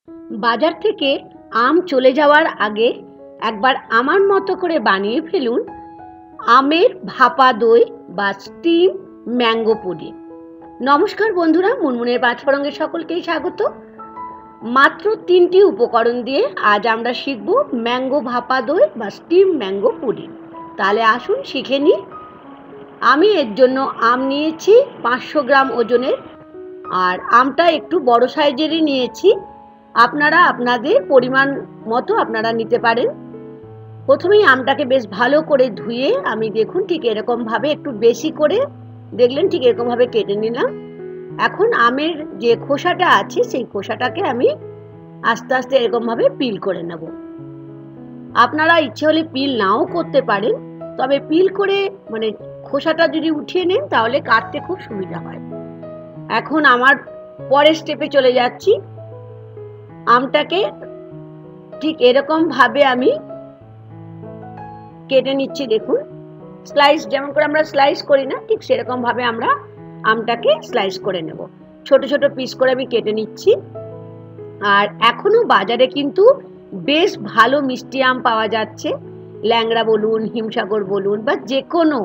বাজার থেকে আম চলে যাওয়ার আগে একবার আমার মতো করে বানিয়ে ফেলুন আমের ভাপা দই বা স্টিম ম্যাঙ্গো পুডিং। নমস্কার বন্ধুরা, মুনমুনের পাঁচফোড়ঙ্গে সকলকেই স্বাগত। মাত্র 3টি উপকরণ দিয়ে আজ আমরা শিখব ম্যাঙ্গো ভাপা দই বা স্টিম ম্যাঙ্গো পুডিং। তাহলে আসুন শিখে নিই। আমি এর জন্য আম নিয়েছি 500 গ্রাম ওজনের, আর আমটা একটু বড় সাইজেরই নিয়েছি। আপনারা আপনাদের পরিমাণ মতো আপনারা নিতে পারেন। প্রথমেই আমটাকে বেশ ভালো করে ধুয়ে আমি দেখুন ঠিক এরকমভাবে একটু বেশি করে দেখলেন ঠিক এরকমভাবে কেটে নিলাম। এখন আমের যে খোসাটা আছে সেই খোসাটাকে আমি আস্তে আস্তে এরকমভাবে পিল করে নেব। আপনারা ইচ্ছে হলে পিল নাও করতে পারেন, তবে পিল করে মানে খোসাটা যদি উঠিয়ে নেন তাহলে কাটতে খুব সুবিধা হয়। এখন আমার পরের স্টেপে চলে যাচ্ছি। আমটাকে ঠিক এরকম ভাবে আমি কেটে নিচ্ছি। দেখুন স্লাইস, যেমন করে আমরা স্লাইস করি না, ঠিক সেরকম ভাবে আমরা আমটাকে স্লাইস করে নেব। ছোট ছোট পিস করে আমি কেটে নিচ্ছি। আর এখনো বাজারে কিন্তু বেশ ভালো মিষ্টি আম পাওয়া যাচ্ছে। ল্যাংড়া বলুন, হিমসাগর বলুন, বা যে কোনো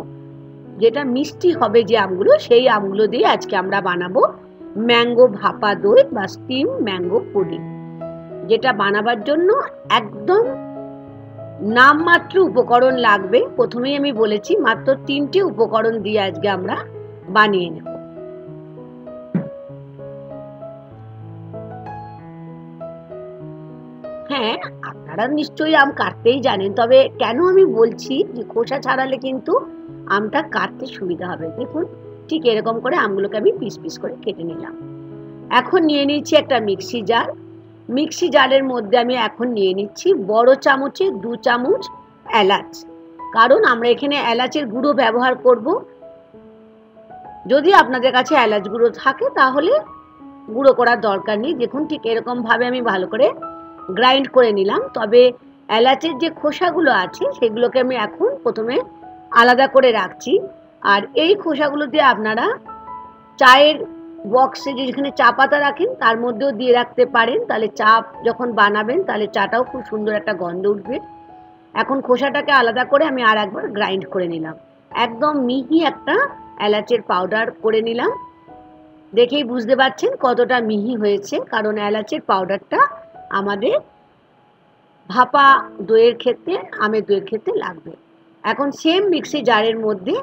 যেটা মিষ্টি হবে যে আমগুলো, সেই আমগুলো দিয়ে আজকে আমরা বানাবো ম্যাঙ্গো ভাপা দই বা স্টিম ম্যাঙ্গো পুডিং, যেটা বানাবার জন্য একদম নামমাত্র উপকরণ লাগবে। প্রথমেই আমি বলেছি মাত্র 3টে উপকরণ দিয়ে আজকে আমরা বানিয়ে নেব। হ্যাঁ, আপনারা নিশ্চয়ই আম কাটতেই জানেন, তবে কেন আমি বলছি যে খোসা ছাড়ালে কিন্তু আমটা কাটতে সুবিধা হবে। দেখুন ঠিক এরকম করে আমগুলোকে আমি পিস পিস করে কেটে নিলাম। এখন নিয়ে নিচ্ছি একটা মিক্সি জার। মিক্সি জারের মধ্যে আমি এখন নিয়ে নিচ্ছি বড় চামচে 2 চামচ এলাচ, কারণ আমরা এখানে এলাচের গুঁড়ো ব্যবহার করব। যদি আপনাদের কাছে এলাচ গুঁড়ো থাকে তাহলে গুঁড়ো করার দরকার নেই। দেখুন ঠিক এরকম ভাবে আমি ভালো করে গ্রাইন্ড করে নিলাম। তবে এলাচের যে খোসাগুলো আছে সেগুলোকে আমি এখন প্রথমে আলাদা করে রাখছি। আর এই খোসাগুলো দিয়ে আপনারা চায়ের বক্সে যেখানে চা পাতা রাখেন তার মধ্যেও দিয়ে রাখতে পারেন, তাহলে চা যখন বানাবেন তাহলে চাটাও খুব সুন্দর একটা গন্ধ উঠবে। এখন খোসাটাকে আলাদা করে আমি আর একবার গ্রাইন্ড করে নিলাম। একদম মিহি একটা এলাচের পাউডার করে নিলাম। দেখেই বুঝতে পারছেন কতটা মিহি হয়েছে, কারণ এলাচের পাউডারটা আমাদের ভাপা দইয়ের ক্ষেত্রে, আমের দইয়ের ক্ষেত্রে লাগবে। এখন সেম মিক্সি জারের মধ্যে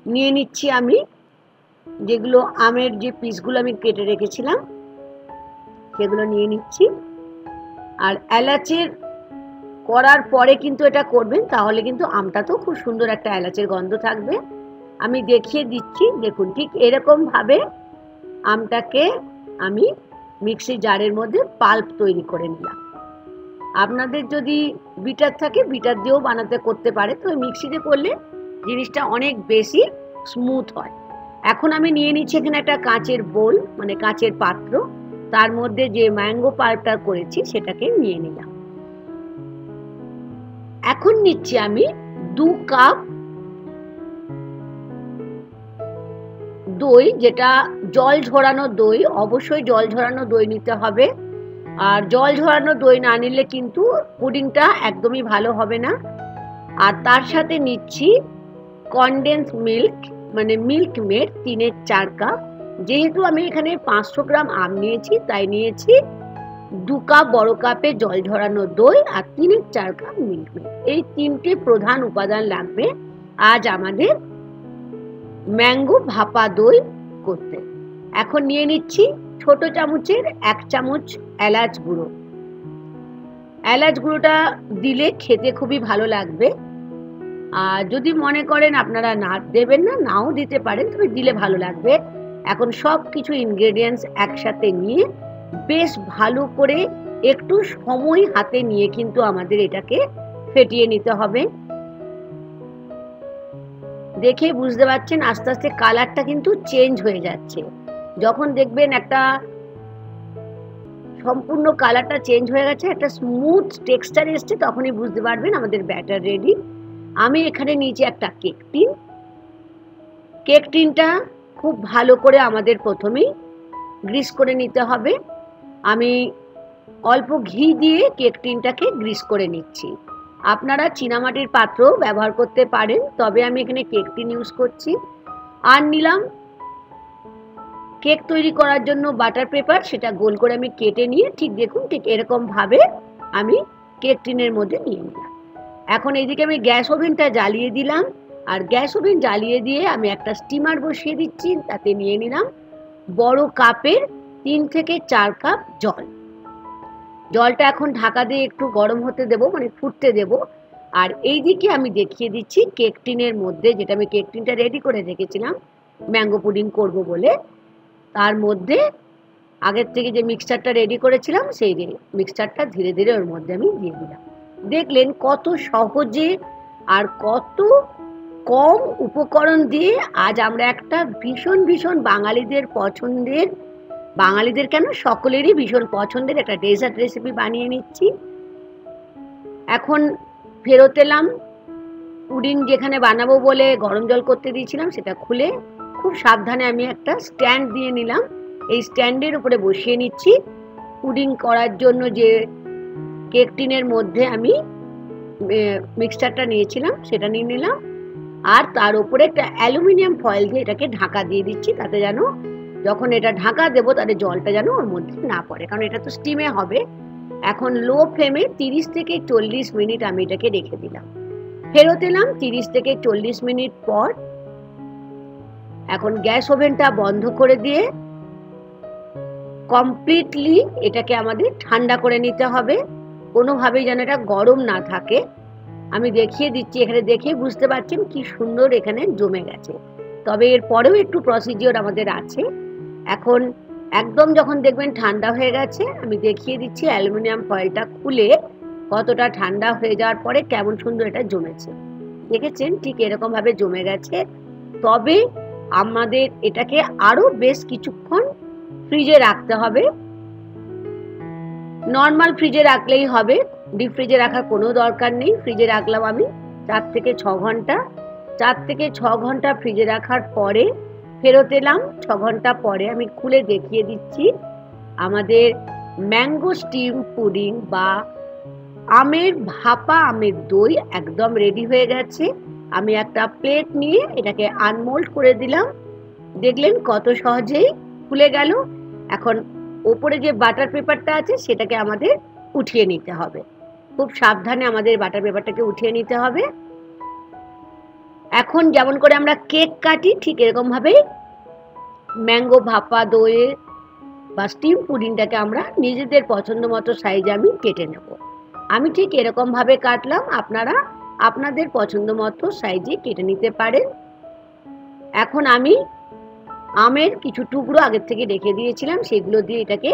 নিয়ে নিচ্ছি আমি যেগুলো আমের যে পিসগুলো আমি কেটে রেখেছিলাম সেগুলো নিয়ে নিচ্ছি। আর এলাচের করার পরে কিন্তু এটা করবেন, তাহলে কিন্তু আমটা তো খুব সুন্দর একটা এলাচের গন্ধ থাকবে। আমি দেখিয়ে দিচ্ছি, দেখুন ঠিক এরকম ভাবে আমটাকে আমি মিক্সি জারের মধ্যে পাল্প তৈরি করে নিলাম। আপনাদের যদি বিটার থাকে বিটার দিয়েও বানাতে করতে পারে, তো মিক্সিতে করলে জিনিসটা অনেক বেশি স্মুথ হয়। এখন আমি নিয়ে নিচ্ছি এখানে একটা কাঁচের বোল, মানে কাঁচের পাত্র, তার মধ্যে যে ম্যাঙ্গো পাল্পটা করেছি সেটাকে নিয়ে নিলাম। এখন নিচ্ছি আমি 2 কাপ দই, যেটা জল ঝরানো দই। অবশ্যই জল ঝরানো দই নিতে হবে, আর জল ঝরানো দই না নিলে কিন্তু পুডিংটা একদমই ভালো হবে না। আর তার সাথে নিচ্ছি কনডেন্স মিল্ক, মানে মিল্ক মেড 3/4 কাপ। যেহেতু আমি এখানে 500 গ্রাম আম নিয়েছি তাই নিয়েছি 2 কাপ বড় কাপে জল ঝরানো দই আর 3/4 কাপ মিল্ক মেড। এই 3টে প্রধান উপাদান লাগবে আজ আমাদের ম্যাঙ্গো ভাপা দই করতে। এখন নিয়ে নিচ্ছি ছোট চামচের 1 চামচ এলাচ গুঁড়ো। এলাচ গুঁড়োটা দিলে খেতে খুবই ভালো লাগবে। আর যদি মনে করেন আপনারা না দেবেন না, নাও দিতে পারেন, তবে দিলে ভালো লাগবে। এখন সব কিছু ইনগ্রেডিয়েন্টস একসাথে নিয়ে বেশ ভালো করে একটু সময় হাতে নিয়ে কিন্তু আমাদের এটাকে ফেটিয়ে নিতে হবে। দেখে বুঝতে পারছেন আস্তে আস্তে কালারটা কিন্তু চেঞ্জ হয়ে যাচ্ছে। যখন দেখবেন একটা সম্পূর্ণ কালারটা চেঞ্জ হয়ে গেছে, একটা স্মুথ টেক্সচার এসছে, তখনই বুঝতে পারবেন আমাদের ব্যাটার রেডি। আমি এখানে নিচে একটা কেক টিন। কেক টিনটা খুব ভালো করে আমাদের প্রথমেই গ্রিস করে নিতে হবে। আমি অল্প ঘি দিয়ে কেক টিনটাকে গ্রিস করে নিচ্ছি। আপনারা চীনামাটির পাত্র ব্যবহার করতে পারেন, তবে আমি এখানে কেক টিন ইউজ করছি। আর নিলাম কেক তৈরি করার জন্য বাটার পেপার, সেটা গোল করে আমি কেটে নিয়ে ঠিক দেখুন ঠিক এরকমভাবে আমি কেক টিনের মধ্যে নিয়ে নিলাম। এখন এইদিকে আমি গ্যাস ওভেনটা জ্বালিয়ে দিলাম, আর গ্যাস ওভেন জ্বালিয়ে দিয়ে আমি একটা স্টিমার বসিয়ে দিচ্ছি। তাতে নিয়ে নিলাম বড় কাপের 3 থেকে 4 কাপ জল। জলটা এখন ঢাকা দিয়ে একটু গরম হতে দেব, মানে ফুটতে দেব। আর এইদিকে আমি দেখিয়ে দিচ্ছি কেক টিনের মধ্যে, যেটা আমি কেক টিনটা রেডি করে রেখেছিলাম ম্যাঙ্গো পুডিং করব বলে, তার মধ্যে আগের থেকে যে মিক্সচারটা রেডি করেছিলাম সেই মিক্সচারটা ধীরে ধীরে ওর মধ্যে আমি দিয়ে দিলাম। দেখলেন কত সহজে আর কত কম উপকরণ দিয়ে আজ আমরা একটা ভীষণ ভীষণ বাঙালিদের পছন্দের, বাঙালিদের কেন সকলেরই ভীষণ পছন্দের একটা ডেজার্ট রেসিপি বানিয়ে নিচ্ছি। এখন ফেরত এলাম, পুডিং যেখানে বানাবো বলে গরম জল করতে দিয়েছিলাম সেটা খুলে খুব সাবধানে আমি একটা স্ট্যান্ড দিয়ে নিলাম। এই স্ট্যান্ডের উপরে বসিয়ে নিচ্ছি পুডিং করার জন্য যে কেক টিনের মধ্যে আমি মিক্সচারটা নিয়েছিলাম সেটা নিয়ে নিলাম। আর তার উপরে একটা অ্যালুমিনিয়াম ফয়েল দিয়ে এটাকে ঢাকা দিয়ে দিচ্ছি, তাতে যেন যখন এটা ঢাকা দেবো তাহলে জলটা যেন ওর মধ্যে না পড়ে, কারণ এটা তো স্টিমে হবে। এখন লো ফ্লেমে 30 থেকে 40 মিনিট আমি এটাকে রেখে দিলাম। ফেরত এলাম 30 থেকে 40 মিনিট পর। এখন গ্যাস ওভেনটা বন্ধ করে দিয়ে কমপ্লিটলি এটাকে আমাদের ঠান্ডা করে নিতে হবে, কোনোভাবেই যেন এটা গরম না থাকে। আমি দেখিয়ে দিচ্ছি, এখানে দেখে বুঝতে পারছেন কি সুন্দর এখানে জমে গেছে। তবে এর পরেও একটু প্রসিডিওর আমাদের আছে। এখন একদম যখন দেখবেন ঠান্ডা হয়ে গেছে, আমি দেখিয়ে দিচ্ছি অ্যালুমিনিয়াম ফয়েলটা খুলে কতটা ঠান্ডা হয়ে যাওয়ার পরে কেমন সুন্দর এটা জমেছে। দেখেছেন ঠিক এরকম ভাবে জমে গেছে। তবে আমাদের এটাকে আরো বেশ কিছুক্ষণ ফ্রিজে রাখতে হবে। নর্মাল ফ্রিজে রাখলেই হবে, ডিপ ফ্রিজে রাখার কোনো দরকার নেই। ফ্রিজে রাখলাম আমি 4 থেকে 6 ঘন্টা। 4 থেকে 6 ঘন্টা ফ্রিজে রাখার পরে ফেরত এলাম। 6 ঘন্টা পরে আমি খুলে দেখিয়ে দিচ্ছি আমাদের ম্যাঙ্গো স্টিম পুডিং বা আমের ভাপা আমের দই একদম রেডি হয়ে গেছে। আমি একটা প্লেট নিয়ে এটাকে আনমোল্ড করে দিলাম। দেখলেন কত সহজেই খুলে গেল। এখন ওপরে যে বাটার পেপারটা আছে সেটাকে আমাদের উঠিয়ে নিতে হবে। খুব সাবধানে আমাদের বাটার পেপারটাকে উঠিয়ে নিতে হবে। এখন যেমন করে আমরা কেক কাটি ঠিক এরকম ভাবেই ম্যাঙ্গো ভাপা দই বা স্টিম পুডিংটাকে আমরা নিজেদের পছন্দ মতো সাইজে আমি কেটে নেব। আমি ঠিক এরকম ভাবে কাটলাম, আপনারা আপনাদের পছন্দ মতো সাইজে কেটে নিতে পারেন। এখন আমি আমের কিছু টুকরো আগের থেকে রেখে দিয়েছিলাম, সেগুলো দিয়ে এটাকে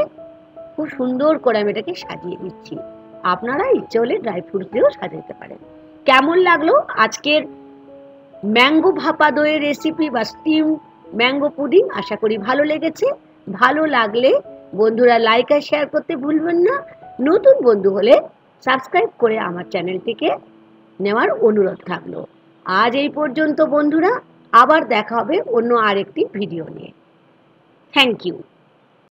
খুব সুন্দর করে আমি এটাকে সাজিয়ে দিচ্ছি। আপনারা ইচ্ছে হলে ড্রাই ফ্রুটস দিয়েও সাজাতে পারেন। কেমন লাগলো আজকের ম্যাঙ্গো ভাপা দইয়ের রেসিপি বা স্টিম ম্যাঙ্গো পুডিং? আশা করি ভালো লেগেছে। ভালো লাগলে বন্ধুরা লাইক আর শেয়ার করতে ভুলবেন না। নতুন বন্ধু হলে সাবস্ক্রাইব করে আমার চ্যানেলটিকে নেওয়ার অনুরোধ থাকলো। আজ এই পর্যন্ত বন্ধুরা, আবার দেখা হবে অন্য আরেকটি ভিডিও নিয়ে। Thank you.